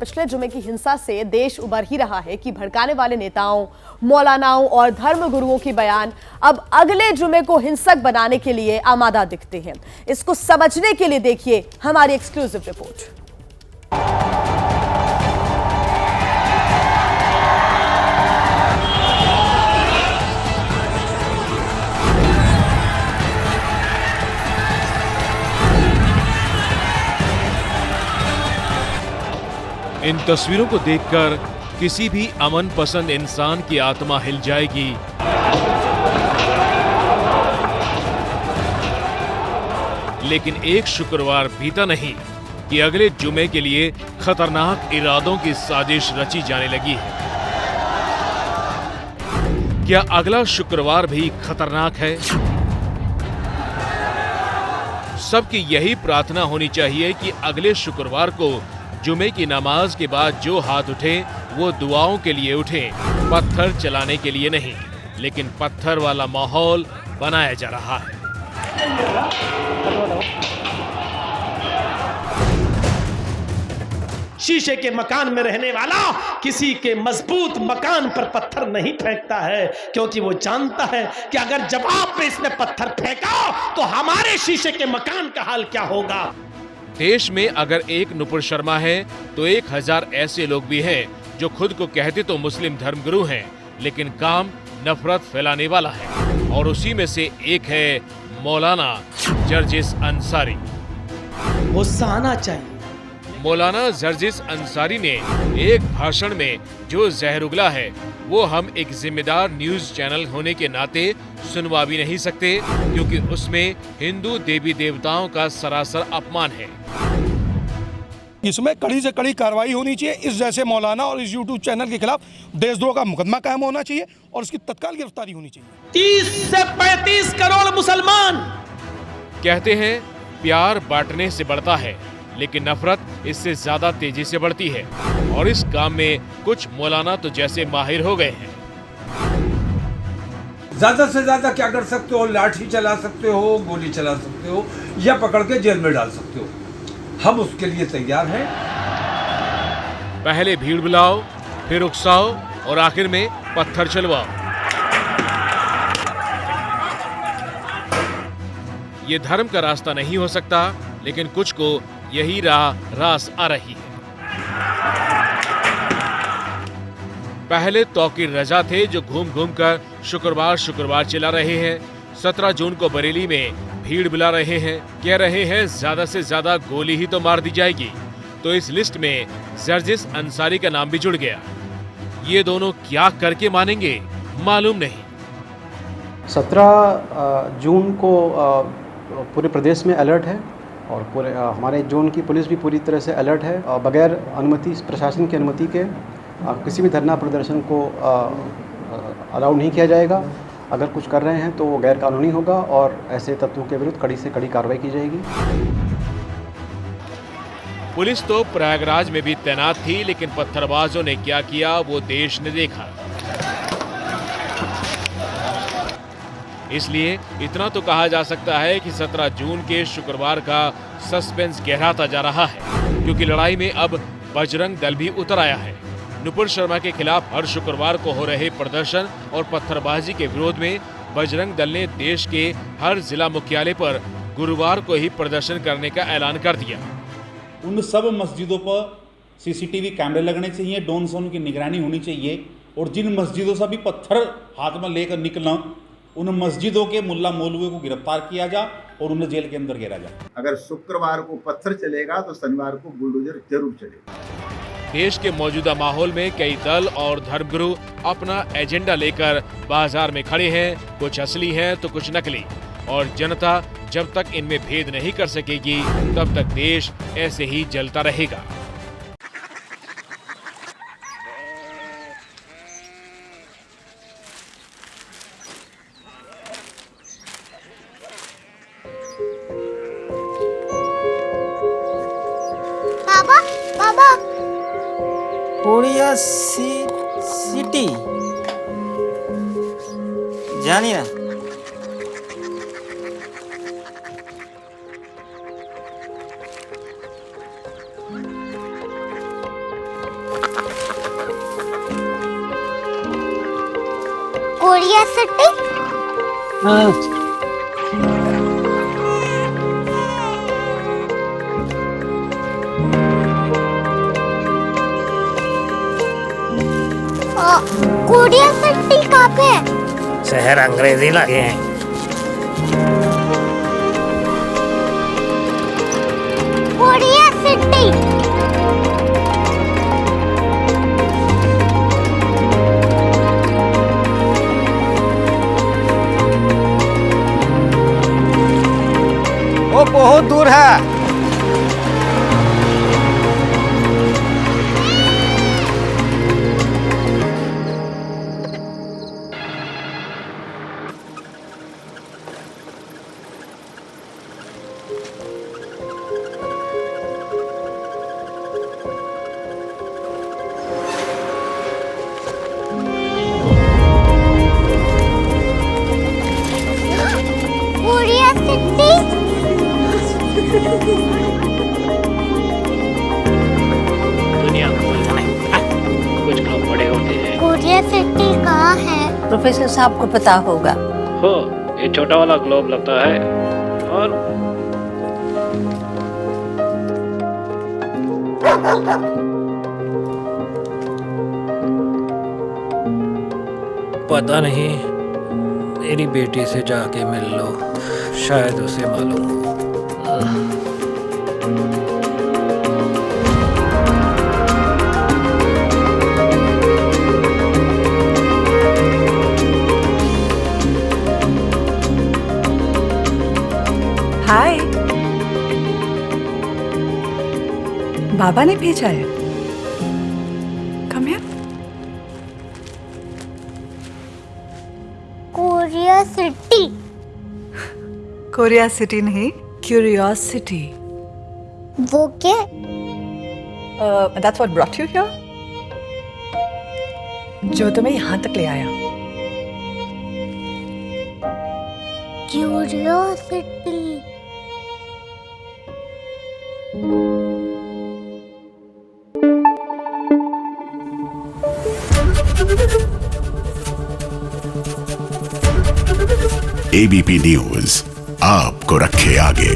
पिछले जुमे की हिंसा से देश उबर ही रहा है कि भड़काने वाले नेताओं, मौलानाओं और धर्म गुरुओं की बयान अब अगले जुमे को हिंसक बनाने के लिए आमादा दिखते हैं। इसको समझने के लिए देखिए हमारी एक्सक्लूसिव रिपोर्ट। इन तस्वीरों को देखकर किसी भी अमन पसंद इंसान की आत्मा हिल जाएगी। लेकिन एक शुक्रवार बीता नहीं कि अगले जुमे के लिए खतरनाक इरादों की साजिश रची जाने लगी है। क्या अगला शुक्रवार भी खतरनाक है? सबकी यही प्रार्थना होनी चाहिए कि अगले शुक्रवार को जुमे की नमाज के बाद जो हाथ उठे वो दुआओं के लिए उठे, पत्थर चलाने के लिए नहीं। लेकिन पत्थर वाला माहौल बनाया जा रहा है। शीशे के मकान में रहने वाला किसी के मजबूत मकान पर पत्थर नहीं फेंकता है, क्योंकि वो जानता है कि अगर जवाब में इसने पत्थर फेंका तो हमारे शीशे के मकान का हाल क्या होगा। देश में अगर एक नुपुर शर्मा है तो 1000 ऐसे लोग भी हैं जो खुद को कहते तो मुस्लिम धर्मगुरु हैं, लेकिन काम नफरत फैलाने वाला है। और उसी में से एक है मौलाना जर्जिस अंसारी। गुस्सा आना चाहिए। मौलाना जर्जिस अंसारी ने एक भाषण में जो जहर उगला है वो हम एक जिम्मेदार न्यूज चैनल होने के नाते सुनवा भी नहीं सकते, क्योंकि उसमें हिंदू देवी देवताओं का सरासर अपमान है। इसमें कड़ी से कड़ी कार्रवाई होनी चाहिए। इस जैसे मौलाना और इस यूट्यूब चैनल के खिलाफ देशद्रोह का मुकदमा कायम होना चाहिए और उसकी तत्काल गिरफ्तारी होनी चाहिए। 30 से 35 करोड़ मुसलमान कहते हैं प्यार बांटने से बढ़ता है, लेकिन नफरत इससे ज्यादा तेजी से बढ़ती है। और इस काम में कुछ मौलाना तो जैसे माहिर हो गए हैं। ज्यादा से ज्यादा क्या कर सकते हो? लाठी चला सकते हो, गोली चला सकते हो, या पकड़ के जेल में डाल सकते हो। हम उसके लिए तैयार हैं। पहले भीड़ बुलाओ, फिर उकसाओ और आखिर में पत्थर चलवाओ। ये धर्म का रास्ता नहीं हो सकता, लेकिन कुछ को यही रास आ रही है। पहले तौकीर रजा थे जो घूम घूम कर शुक्रवार चिल्ला रहे हैं। 17 जून को बरेली में भीड़ बुला रहे हैं, कह रहे हैं ज्यादा से ज्यादा गोली ही तो मार दी जाएगी। तो इस लिस्ट में जर्जिस अंसारी का नाम भी जुड़ गया। ये दोनों क्या करके मानेंगे मालूम नहीं। 17 जून को पूरे प्रदेश में अलर्ट है और पूरे हमारे जोन की पुलिस भी पूरी तरह से अलर्ट है। बगैर अनुमति, प्रशासन की अनुमति के किसी भी धरना प्रदर्शन को अलाउ नहीं किया जाएगा। अगर कुछ कर रहे हैं तो वो गैर कानूनी होगा और ऐसे तत्वों के विरुद्ध कड़ी से कड़ी कार्रवाई की जाएगी। पुलिस तो प्रयागराज में भी तैनात थी, लेकिन पत्थरबाजों ने क्या किया वो देश ने देखा। इसलिए इतना तो कहा जा सकता है कि 17 जून के शुक्रवार का सस्पेंस गहराता जा रहा है, क्योंकि लड़ाई में अब बजरंग दल भी उतर आया है। नुपुर शर्मा के खिलाफ हर शुक्रवार को हो रहे प्रदर्शन और पत्थरबाजी के विरोध में बजरंग दल ने देश के हर जिला मुख्यालय पर गुरुवार को ही प्रदर्शन करने का ऐलान कर दिया। उन सब मस्जिदों पर सीसीटीवी कैमरे लगने चाहिए, ड्रोन से उनकी निगरानी होनी चाहिए, और जिन मस्जिदों से भी पत्थर हाथ में लेकर निकला उन मस्जिदों के मुल्ला मौलवी को गिरफ्तार किया जा और उन्हें जेल के अंदर गिरा जाए। अगर शुक्रवार को पत्थर चलेगा तो शनिवार को बुलडोजर जरूर चलेगा। देश के मौजूदा माहौल में कई दल और धर्मगुरु अपना एजेंडा लेकर बाजार में खड़े हैं। कुछ असली हैं तो कुछ नकली, और जनता जब तक इनमें भेद नहीं कर सकेगी तब तक देश ऐसे ही जलता रहेगा। बाबा बाबा उड़िया सिटी जानिए ना। Korea city. कोरिया सिटी कहाँ पे है? शहर अंग्रेजी लगे हैं। Korea city. वो बहुत दूर है। Korea city. दुनिया कुछ लोग बड़े होते हैं। कोरिया सिटी कहाँ है? प्रोफेसर साहब को पता होगा। हो, ये छोटा वाला ग्लोब लगता है। और पता नहीं, मेरी बेटी से जाके मिल लो, शायद उसे मालूम हो। हाय, बाबा ने भेजा है। Come here. Korea city. Korea city नहीं, क्यूरियोसिटी। वो क्या? That's what brought you here? जो तुम्हें यहाँ तक ले आया। क्यूरियोसिटी। एबीपी न्यूज आपको रखे आगे।